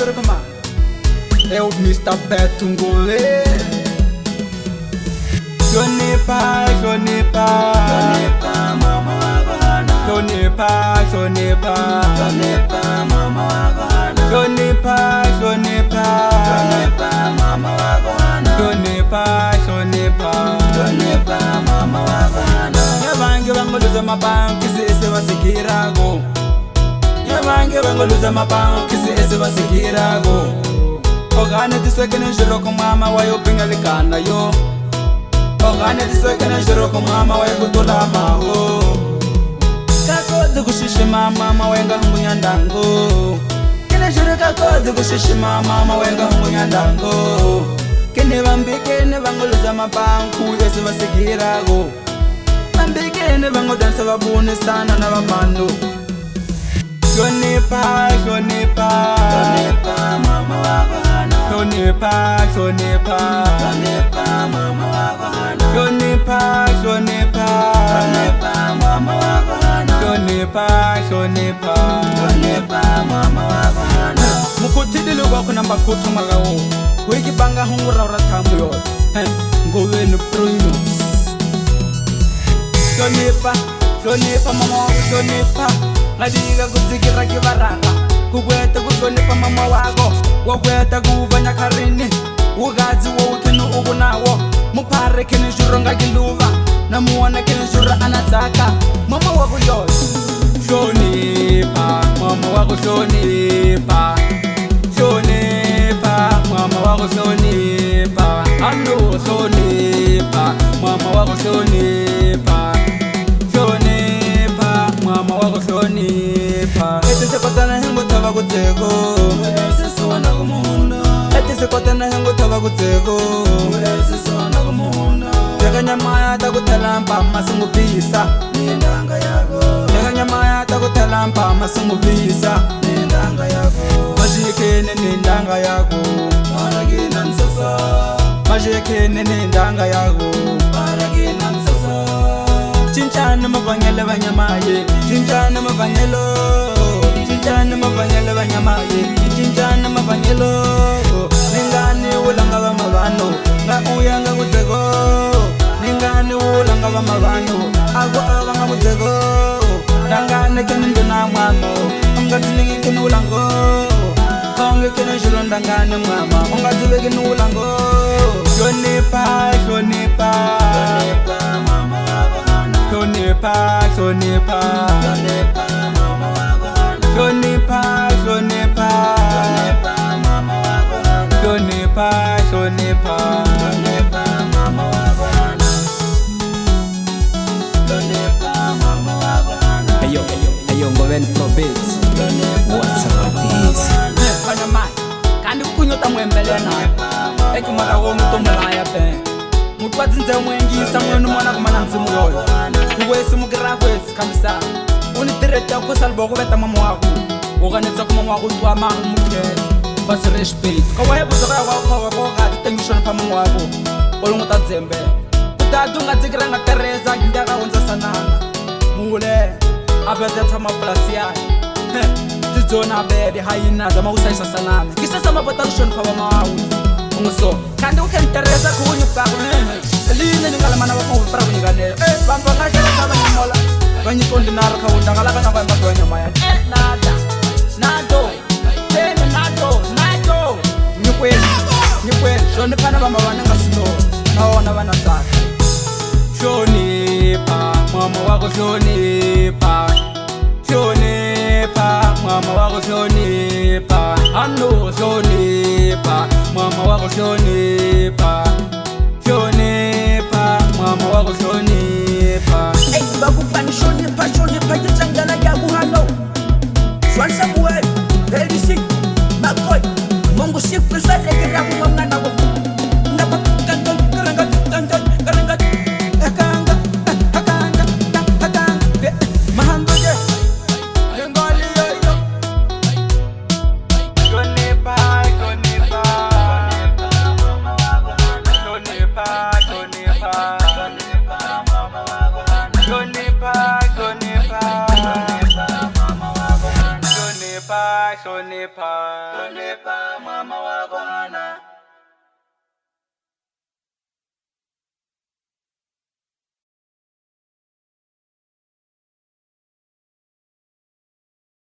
Shore kama eu Mr. Betungole Shonipa mama wagana Shonipa mama wagana Shonipa mama wagana Shonipa mama wagana Yabange bangoluza mabanki sese basikirago Yabange bangoluza mabanki sese basikirago Ogane tiswekene shiroko mama wayo pingalikana yo Ogane tiswekene shiroko mama wayo kutula maho Kakoze kushishima mama wenga hungu nyandango Kene shuru kakoze kushishima mama wenga hungu nyandango Kene bambikene bangoluza mabanku yese basikirago Bambikene bangodansa babune sana na bamando Shonipa mama wagana Shonipa mama wagana Shonipa mama wagana Shonipa mama wagana Mukutidi lugo kuna mbakutu magao Wiki banga hungura uratambu yo Ngoweni Primus Shonipa mama wago Shonipa Ngadiga kuzikira kibaraka Kugweta kushonipa mama wago Wagweta kuvanya karini Ugazi wo ukinu ugunawo Mupare kini shuru nga kiluva Namuwana kini shuru anataka Mama wago yosh Shonipa mama wago Shonipa mama wago Shonipa Ando Shonipa mama wago Shonipa mama wako Shonipa Ete sekotana hengo tava kuteko Mulese sona kumuhunda Ete sekotana hengo tava kuteko Mulese sona kumuhunda Teka nyamaya takutalampa masungu pisa Nindanga yako Teka nyamaya takutalampa masungu pisa Nindanga yako Majikene nindanga yako Maragina nsasa Majikene nindanga yako Maragina nsasa Chinchana mavangele banyamaye Chinchana mavangelo banyamaye Chinchana mavangelo Ningani ulanga bamabano Nga uyanga kutego Ningani ulanga bamabano Ago abanga kutego Dangane kene nduna mwamo Ongati ningi kene ulango Konge kene shilo ndangane mwama Ongati wege nulango Shonipa mama wagana Shonipa mama wagana Shonipa mama wagana Shonipa mama wagana Shonipa mama wagana Ayo ngoven probate What's up this? Kana mai Kandi kunyota mwembele na Eki mara wongu tomulaya pe Mutwati nze mwengisa mwenu mwana kumana nzimu yoyo Kuwesi mukira kwesi kamisa Unitireta kusalbo kubeta mama waku Uganetsa kumama waku tuwa mahu mukere Basi respect Kawahe buzoka ya wako kati tengishona pa mama waku Olunguta zembe Utadunga tikiranga tereza Gindiaka unza sanana Mule Abete tama plasi ya Tizona bebe haina Zama usaisa sanana Kisa sama batalishon pa mama waku Unguso Kandi ukentereza kuhunyu pako Lina ningala mana wako upara kunyigane Bamba ngashara sama nyimola Banyi kondi nara kaunda Ngalaka na kwa mbatu wanya maya Nada Tene nado Nyikweli Shonipa na bamba wananga sino Naona wana saka Shonipa mama wako Shonipa mama wako Shonipa Ando Shonipa mama wako Shonipa mama wako Shonipa Hey bakupani Shonipa Yitangana ya muhalo Swansa muwe Elisi Makoy Mungu siku zade kira kumamna na wako Ndapa Karanga Mahandoje Nengali yoyo Shonipa Shonipa Lonipa mama wako hana